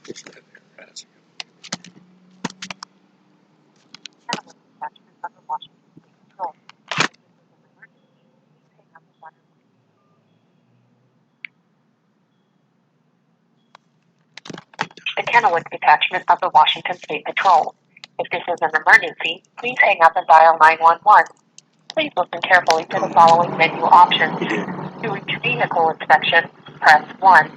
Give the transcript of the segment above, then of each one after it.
The Kennewick Detachment of the Washington State Patrol. If this is an emergency, please hang up and dial 911. Please listen carefully to the following menu options. To reach vehicle inspection, press 1.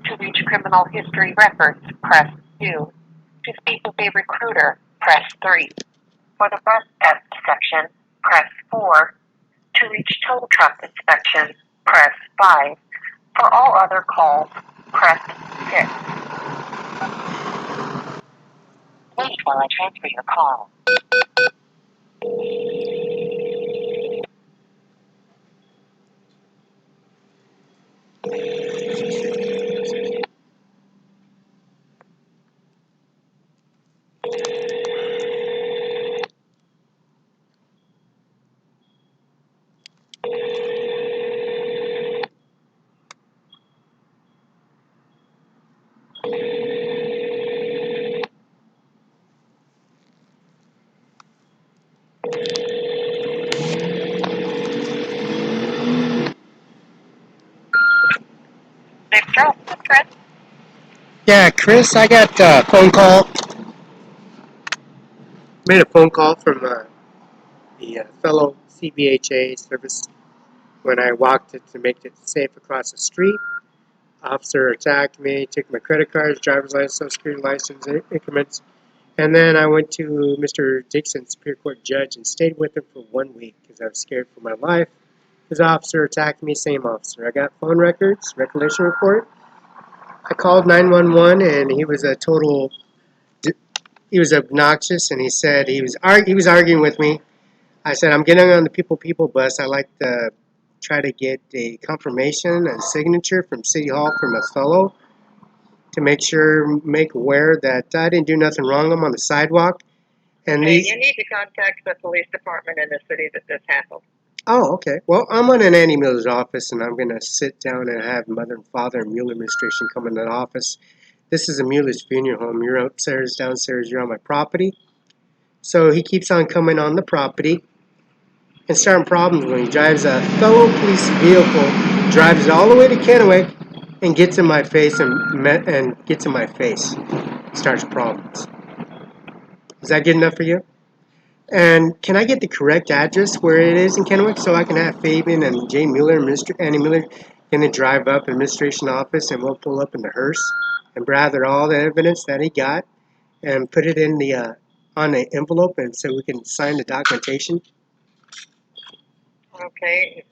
To reach criminal history records, press 2. To speak with a recruiter, press 3. For the bus test section, press 4. To reach tow truck inspection, press 5. For all other calls, press 6. Wait while I transfer your call. Chris? Yeah, Chris, I got a phone call. Made a phone call from the fellow CBHA service when I walked it to make it safe across the street. Officer attacked me, took my credit cards, driver's license, social security license, increments, and then I went to Mr. Dixon, Superior Court judge, and stayed with him for 1 week because I was scared for my life. His officer attacked me, same officer. I got phone records, recollection report. I called 911, and he was a total. He was obnoxious, and he said he was arguing with me. I said, I'm getting on the people bus. I like to try to get a confirmation, a signature from City Hall from Othello to make aware that I didn't do nothing wrong. I'm on the sidewalk. And Okay, you need to contact the police department in the city that this happened. Oh, okay. Well, I'm on an Andy Miller's office, and I'm going to sit down and have mother and father and Mueller administration come in the office. This is a Mueller's funeral home. You're upstairs, downstairs, you're on my property. So he keeps on coming on the property and starting problems when he drives a fellow police vehicle, drives all the way to Kennewick, and gets in my face and gets in my face. Starts problems. Is that good enough for you? And can I get the correct address where it is in Kennewick so I can have Fabian and Jay Mueller and Mr. Andy Mueller going to drive up administration office and we'll pull up in the hearse and gather all the evidence that he got and put it in the on the envelope and so we can sign the documentation? Okay,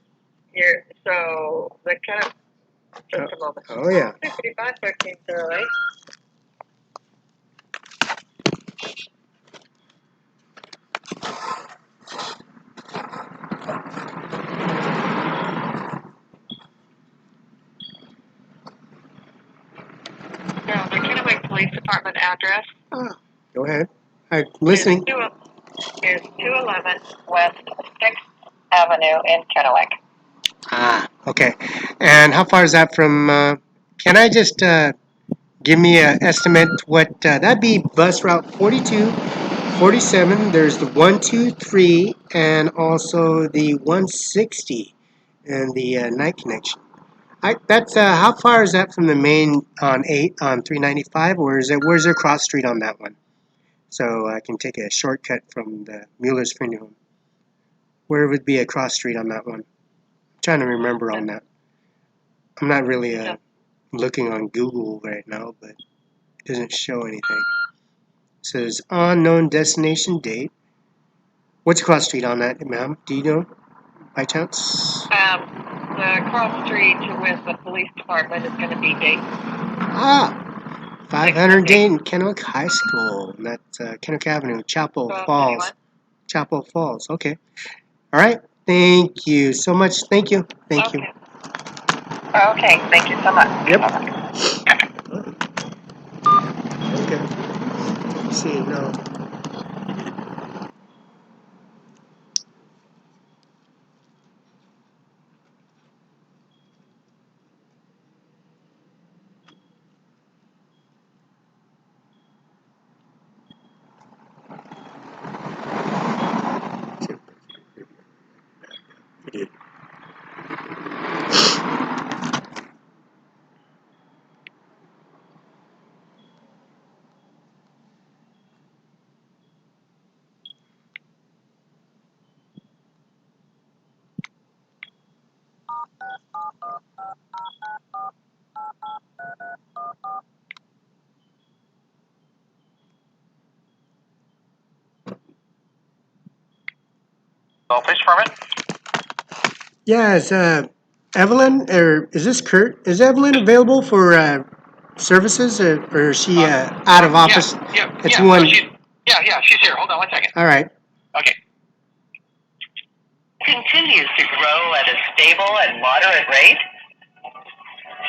so the kind of just a moment. Oh yeah. 551308. So the Kennewick Police Department address. Go ahead. I'm listening. Is 211 West 6th Avenue in Kennewick. Okay. And how far is that from? Can I just give me an estimate? What that'd be bus route 42, 47. There's the 123 and also the 160 and the night connection. That's how far is that from the main on 395, or is it where's there cross street on that one? So I can take a shortcut from the Mueller's funeral home. Where would be a cross street on that one? I'm trying to remember on that. I'm not really looking on Google right now, but it doesn't show anything. It says unknown destination date. What's cross street on that, ma'am? Do you know by chance? The cross street with the police department is going to be Dayton. 500 Dayton, Kennewick High School. That's Kennewick Avenue, Chapel Falls. Chapel Falls, okay. All right, thank you so much. Thank you. Thank you. Okay, thank you so much. Yep. Okay. Let's see, no. office from it? Yeah, is Evelyn, or is this Kurt? Is Evelyn available for services, or is she out of office? It's Yeah. one. No, she's here. Hold on 1 second. All right. Okay. Continues to grow at a stable and moderate rate.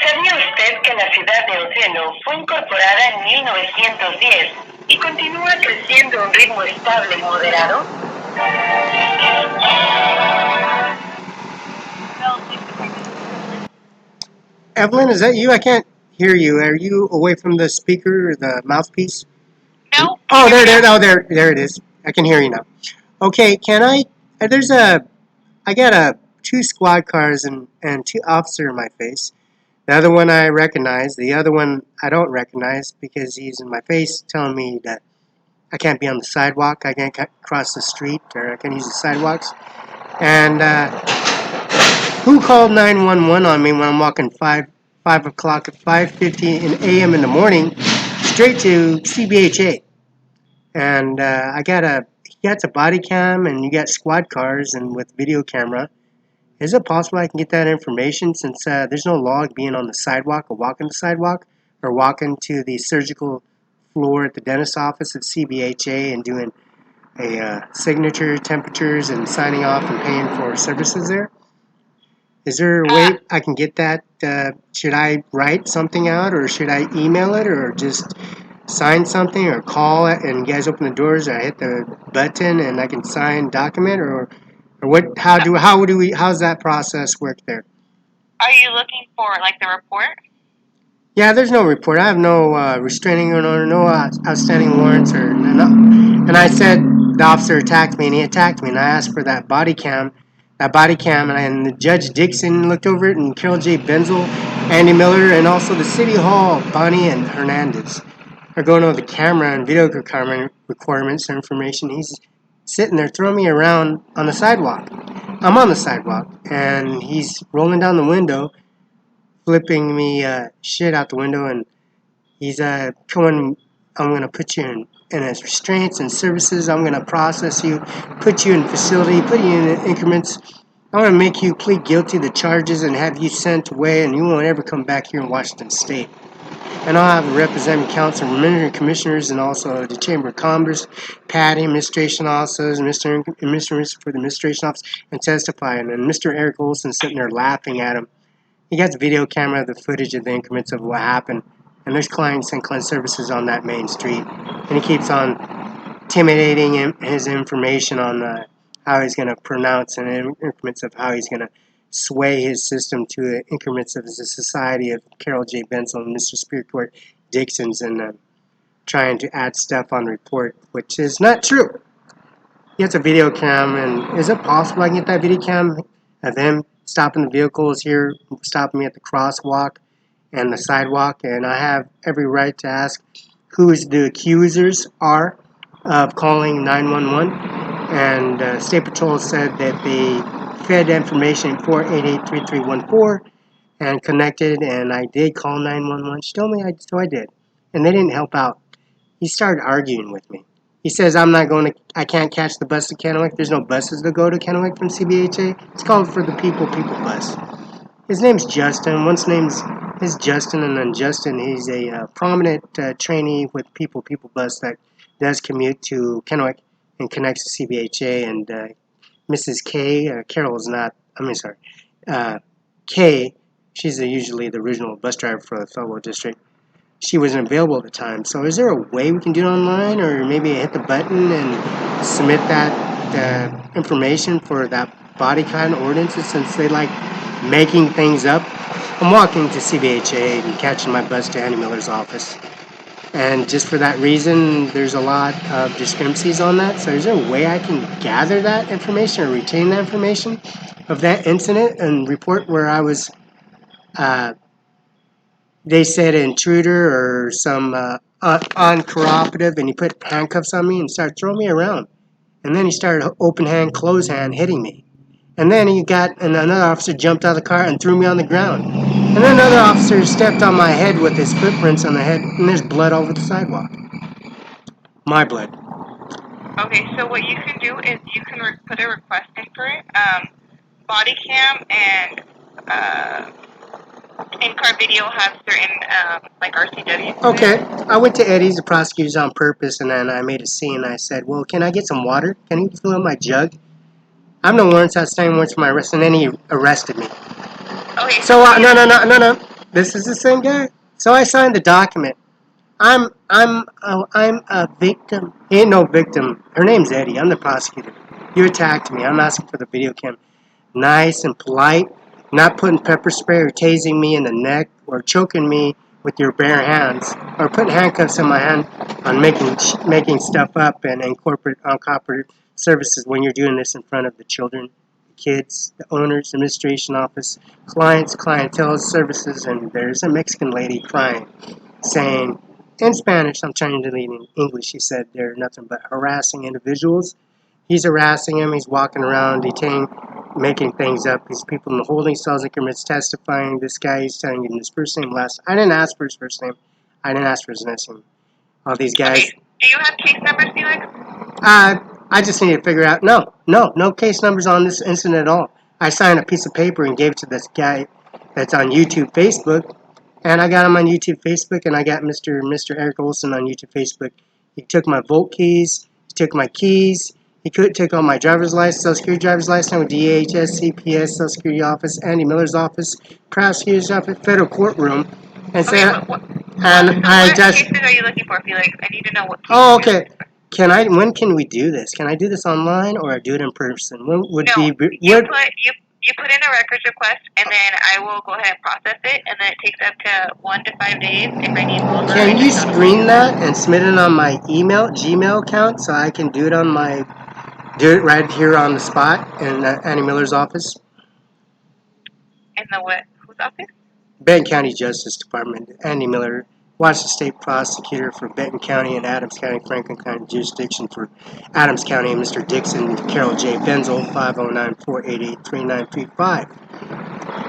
¿Sabía usted que la ciudad de Othello fue incorporada en 1910 y continúa creciendo a un ritmo estable y moderado? Evelyn, is that you? I can't hear you. Are you away from the speaker or the mouthpiece? No. Oh, there it is. I can hear you now. Okay, can I? I got two squad cars and two officer in my face. The other one I recognize. The other one I don't recognize because he's in my face telling me that I can't be on the sidewalk. I can't cross the street, or I can't use the sidewalks. And who called 911 on me when I'm walking 5 o'clock at 5:50 a.m. in the morning, straight to CBHA? And he got a body cam, and you got squad cars and with video camera. Is it possible I can get that information, since there's no log being on the sidewalk or walking the sidewalk or walking to the surgical floor at the dentist office at CBHA and doing a signature, temperatures, and signing off and paying for services there? Is there a way I can get that? Should I write something out, or should I email it, or just sign something, or call it and you guys open the doors, or I hit the button and I can sign document, or what? How's that process work there? Are you looking for like the report? Yeah, there's no report. I have no restraining order, no outstanding warrants, or no. And I said the officer attacked me, and he attacked me, and I asked for that body cam, and the Judge Dixon looked over it, and Carol J. Benzel, Andy Miller, and also the City Hall, Bonnie and Hernandez are going over the camera and video camera requirements and information. He's sitting there throwing me around on the sidewalk. I'm on the sidewalk, and he's rolling down the window, flipping me shit out the window, and he's going, I'm going to put you in as restraints and services. I'm going to process you, put you in facility, put you in increments. I'm going to make you plead guilty to the charges and have you sent away, and you won't ever come back here in Washington State. And I'll have representing council and commissioners, and also the Chamber of Commerce, Patty, administration officers, and Mr. for the administration office, and testify. And then Mr. Eric Olson sitting there laughing at him. He got the video camera of the footage of the increments of what happened. And there's clients and client services on that main street. And he keeps on intimidating his information on how he's going to pronounce and increments of how he's going to sway his system to increments of the Society of Carol J. Benzel and Mr. Superior Court Dixon's, and trying to add stuff on the report, which is not true. He has a video cam, and is it possible I can get that video cam of him stopping the vehicles here, stopping me at the crosswalk and the sidewalk? And I have every right to ask who the accusers are of calling 911. And State Patrol said that they fed information 488-3314 and connected, and I did call 911. She told me so I did. And they didn't help out. He started arguing with me. He says I can't catch the bus to Kennewick. There's no buses to go to Kennewick from CBHA. It's called for the people bus. His name's Justin. One's name's is Justin, and then Justin, he's a prominent trainee with people bus that does commute to Kennewick and connects to CBHA. And Mrs. K, Carol is not, K, she's usually the original bus driver for the Othello district. She wasn't available at the time. So is there a way we can do it online, or maybe hit the button and submit that information for that body kind ordinances, since they like making things up? I'm walking to CBHA and catching my bus to Andy Miller's office. And just for that reason, there's a lot of discrepancies on that. So is there a way I can gather that information or retain that information of that incident and report where I was they said intruder or some uncooperative, and he put handcuffs on me and started throwing me around. And then he started open hand, close hand, hitting me. And then another officer jumped out of the car and threw me on the ground. And then another officer stepped on my head with his footprints on the head, and there's blood all over the sidewalk. My blood. Okay, so what you can do is you can put a request in for it. Body cam and in-car video have certain like RCWs. Okay, I went to Eddie's, the prosecutor's, on purpose, and then I made a scene. I said, well, can I get some water? Can you fill in my jug? I have no warrants, outstanding warrants for my arrest, and then he arrested me. Okay, So, no. This is the same guy. So I signed the document. I'm a victim. He ain't no victim. Her name's Eddie. I'm the prosecutor. You attacked me. I'm asking for the video cam. Nice and polite, not putting pepper spray or tasing me in the neck or choking me with your bare hands or putting handcuffs in my hand on making stuff up and in corporate services when you're doing this in front of the children, the kids, the owners, administration office, clients, clientele services, and there's a Mexican lady crying, saying in Spanish, I'm trying to read in English, she said they're nothing but harassing individuals. He's harassing him. He's walking around, detaining, making things up. These people in the holding cells, increments testifying. This guy, he's telling him his first name, last. I didn't ask for his first name. I didn't ask for his last name. All these guys. Okay. Do you have case numbers, Felix? I just need to figure out. No case numbers on this incident at all. I signed a piece of paper and gave it to this guy that's on YouTube, Facebook, and I got him on YouTube, Facebook, and I got Mr. Eric Olson on YouTube, Facebook. He took my Volt keys. He took my keys. He could take all my driver's license, Social Security driver's license with DHS, CPS, Social Security office, Andy Miller's office, prosecutor's office, federal courtroom, and Okay, said, what just. cases are you looking for, Felix? I need to know what cases. Oh, okay. When can we do this? Can I do this online or do it in person? When would No, be you put in a records request, and then I will go ahead and process it, and then it takes up to 1 to 5 days. If I need longer, Can you screen that and submit it on my Gmail account so I can do it right here on the spot in Annie Miller's office? In the what? Whose office? Benton County Justice Department. Andy Miller, Washington State Prosecutor for Benton County and Adams County, Franklin County jurisdiction for Adams County, and Mr. Dixon Carol J. Benzel, 509-488-3935.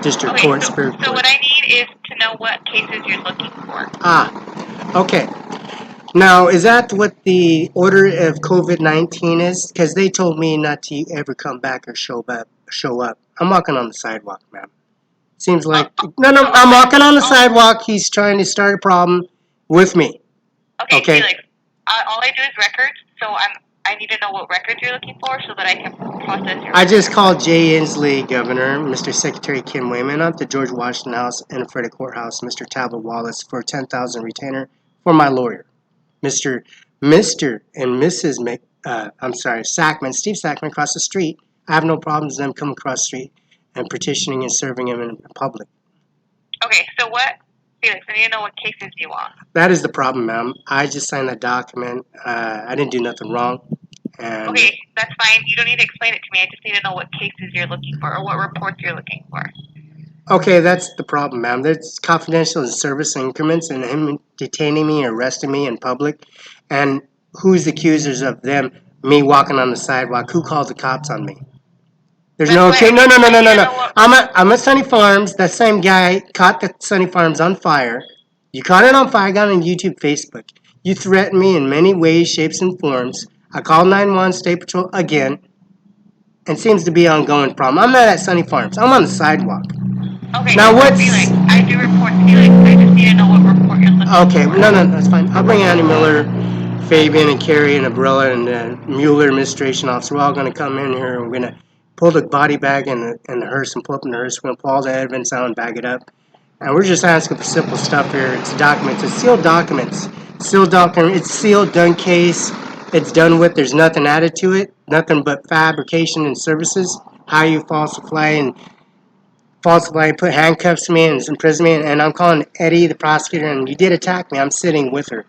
District Court, Superior Court. So what I need is to know what cases you're looking for. Okay. Now, is that what the order of COVID-19 is? Because they told me not to ever come back or show up. I'm walking on the sidewalk, ma'am. Seems like I'm walking on the sidewalk. He's trying to start a problem with me. Okay. Felix, all I do is records, so I need to know what records you're looking for so that I can process your. I just called Jay Inslee, Governor, Mr. Secretary Kim Wayman, up to George Washington House and Freddie Courthouse, Mr. Talbot Wallace for $10,000 retainer for my lawyer, Mr. and Mrs. Sackman, Steve Sackman, across the street. I have no problems with them coming across the street and petitioning and serving him in public. Okay, so what? Felix, I need to know what cases you want. That is the problem, ma'am. I just signed that document. I didn't do nothing wrong. And okay, that's fine. You don't need to explain it to me. I just need to know what cases you're looking for or what reports you're looking for. Okay, that's the problem, ma'am. There's confidential and service increments and him detaining me, arresting me in public. And who's the accusers of me walking on the sidewalk? Who called the cops on me? There's no. I'm at Sunny Farms. That same guy caught the Sunny Farms on fire. You caught it on fire. I got it on YouTube, Facebook. You threatened me in many ways, shapes, and forms. I called 911 State Patrol again, and seems to be an ongoing problem. I'm not at Sunny Farms. I'm on the sidewalk. Okay. Now what's? Felix, I do report Felix. I just need to know what report you're looking for. Okay, no, that's fine. I'll bring Annie Miller, Fabian, and Carrie, and Barela, and Mueller administration officer. We're all going to come in here, and we're going to pull the body bag and the hearse and pull up in the hearse. We're going to pull all the evidence out and bag it up. And we're just asking for simple stuff here. It's documents. It's sealed documents. Sealed document. It's sealed, done case. It's done with. There's nothing added to it. Nothing but fabrication and services. How you falsify, put handcuffs to me and imprison me. And I'm calling Eddie, the prosecutor, and you did attack me. I'm sitting with her.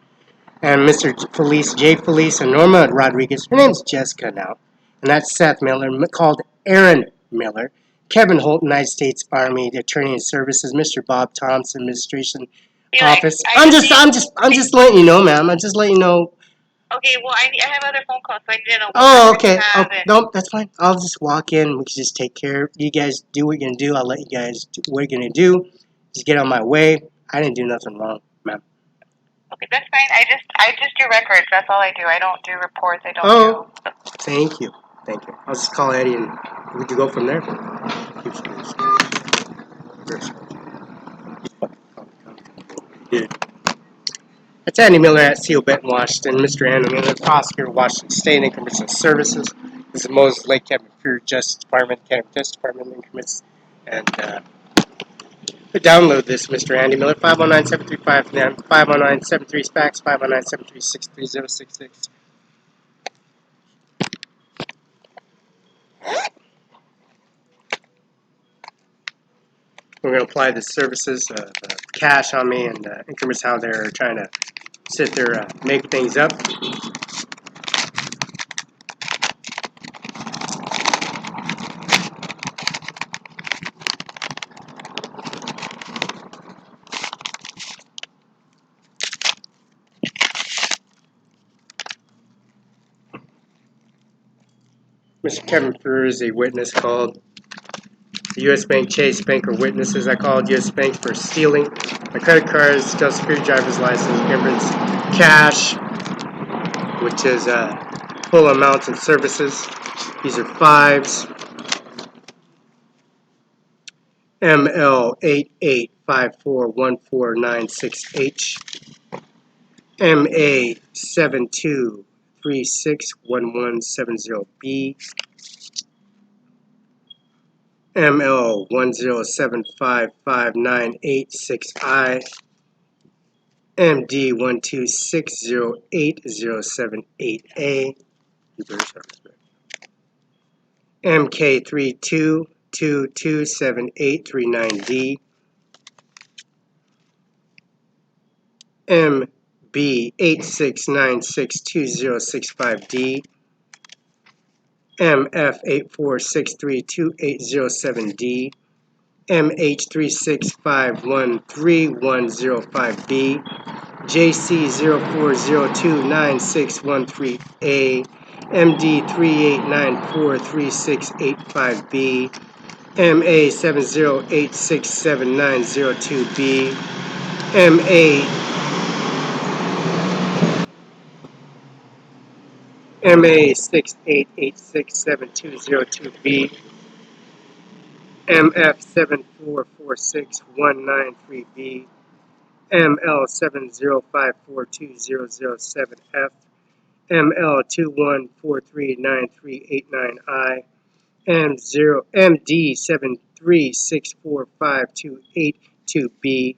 And Mr. Felice, Jay Felice, and Norma Rodriguez. Her name's Jessica now. And that's Seth Miller, called Aaron Miller. Kevin Holt, United States Army Attorney and Services. Mr. Bob Thompson, Administration Office. I'm just letting you know, ma'am. I'm just letting you know. Okay, well, I have other phone calls, so I need to know. Oh, okay. No, that's fine. I'll just walk in. We can just take care. You guys do what you're going to do. I'll let you guys do what you're going to do. Just get on my way. I didn't do nothing wrong, ma'am. Okay, that's fine. I just do records. That's all I do. I don't do reports. I don't Oh, do. thank you. Thank you. I'll just call Eddie and we can go from there. Dude. That's Andy Miller at CO Benton, Washington. Mr. Andy Miller, prosecutor, Washington State, and commits services. This is Moses Lake County Superior Justice Department, County Justice Department, and commits. And download this, Mr. Andy Miller, 509-735, 509-73-SPACS, 509-736-3066. We're going to apply the services of cash on me and increments how they're trying to sit there, make things up. Mr. Kevin Frewer is a witness called. The U.S. Bank, Chase Bank are witnesses. I called U.S. Bank for stealing my credit cards, Social Security, driver's license, increments, cash, which is full amounts and services. These are fives. ML88541496H, MA72361170B, ML1075596I, MD126080878A, MK32227839D, MB86962065D, MF846328007D, MH365131105B, JC04029613A, MD38943685B, MA70867902B, MA68867202B, MF7446193B, ML705420007F, ML214393899I, MD736452822B,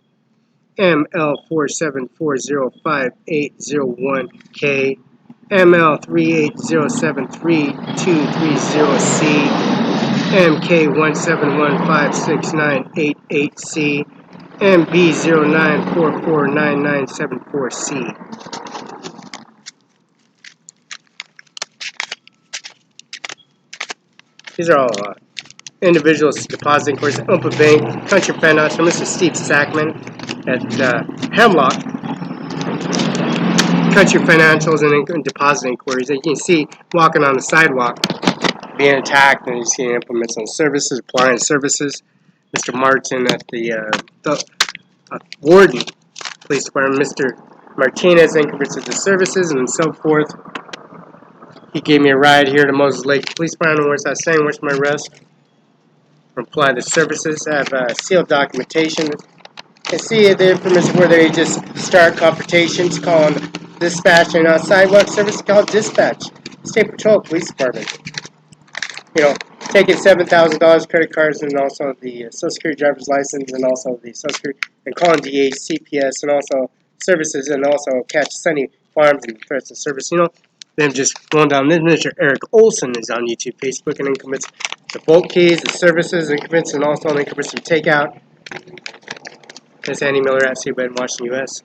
ML474058001K, ML38073230C, MK171569888C, MB09449974C. These are all individuals depositing, of course, Umpa Bank, Country Financial, Mr. Steve Sackman at Hemlock, Country Financials and deposit inquiries. As you can see, walking on the sidewalk, being attacked, and you see implements on services, applying services. Mr. Martin at the Warden Police Department, Mr. Martinez, implements the services, and so forth. He gave me a ride here to Moses Lake Police Department. Where's that saying? Where's my arrest? Apply the services. I have sealed documentation. And see the implements where they just start confrontations, calling dispatch and sidewalk service called dispatch. State Patrol Police Department. You know, taking $7,000 credit cards and also the Social Security driver's license and also the Social Security and calling DH, CPS and also services and also catch Sunny Farms and threats of service. You know, then just going down. This Mr. Eric Olson is on YouTube, Facebook, and then commits the bolt keys, the services, and commits and also then commits some takeout. That's Andy Miller at CIMARON, Washington, U.S.